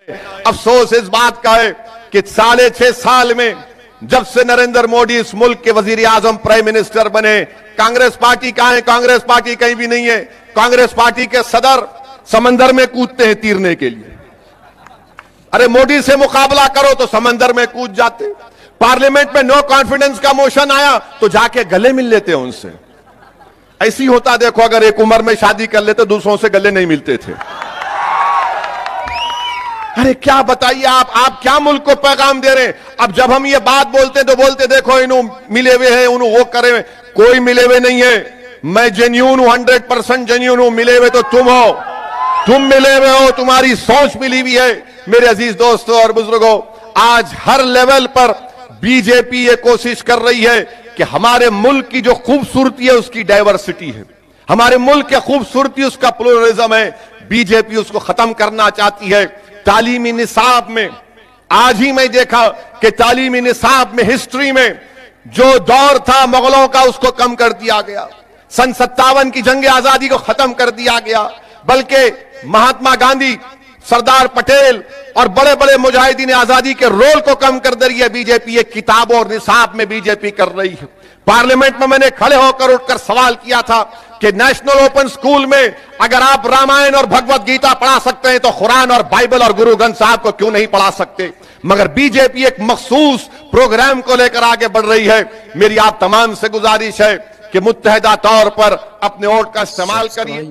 अफसोस इस बात का है कि 6.5 साल में जब से नरेंद्र मोदी इस मुल्क के वजीर आजम प्राइम मिनिस्टर बने, कांग्रेस पार्टी कहां है? कांग्रेस पार्टी कहीं भी नहीं है। कांग्रेस पार्टी के सदर समंदर में कूदते हैं तीरने के लिए। अरे मोदी से मुकाबला करो तो समंदर में कूद जाते। पार्लियामेंट में नो कॉन्फिडेंस का मोशन आया तो जाके गले मिल लेते हैं उनसे। ऐसी होता देखो, अगर एक उम्र में शादी कर लेते दूसरों से गले नहीं मिलते थे। अरे क्या बताइए आप क्या मुल्क को पैगाम दे रहे हैं? अब जब हम ये बात बोलते तो बोलते देखो इन्हों मिले हुए हैं, उन्हों वो करे हुए। कोई मिले हुए नहीं है। मैं जेन्यून हूं, 100% जेन्यून हूं। मिले हुए तो तुम हो, तुम मिले हुए हो, तुम्हारी सोच मिली हुई है। मेरे अजीज दोस्तों और बुजुर्गों, आज हर लेवल पर बीजेपी ये कोशिश कर रही है कि हमारे मुल्क की जो खूबसूरती है उसकी डाइवर्सिटी है, हमारे मुल्क की खूबसूरती उसका प्लुरलिज्म है, बीजेपी उसको खत्म करना चाहती है। तालीमी निसाब में आज ही मैं देखा कि तालीमी निसाब में हिस्ट्री में जो दौर था मुगलों का उसको कम कर दिया गया। सन 57 की जंग आजादी को खत्म कर दिया गया। बल्कि महात्मा गांधी, सरदार पटेल और बड़े बड़े मुजाहिदीन आजादी के रोल को कम कर दे रही है बीजेपी। ये किताबों और निसाब में बीजेपी कर रही है। पार्लियामेंट में मैंने खड़े होकर उठकर सवाल किया था कि नेशनल ओपन स्कूल में अगर आप रामायण और भगवत गीता पढ़ा सकते हैं तो कुरान और बाइबल और गुरु ग्रंथ साहब को क्यों नहीं पढ़ा सकते? मगर बीजेपी एक मखसूस प्रोग्राम को लेकर आगे बढ़ रही है। मेरी आप तमाम से गुजारिश है कि मुत्तहिदा तौर पर अपने वोट का इस्तेमाल करिए।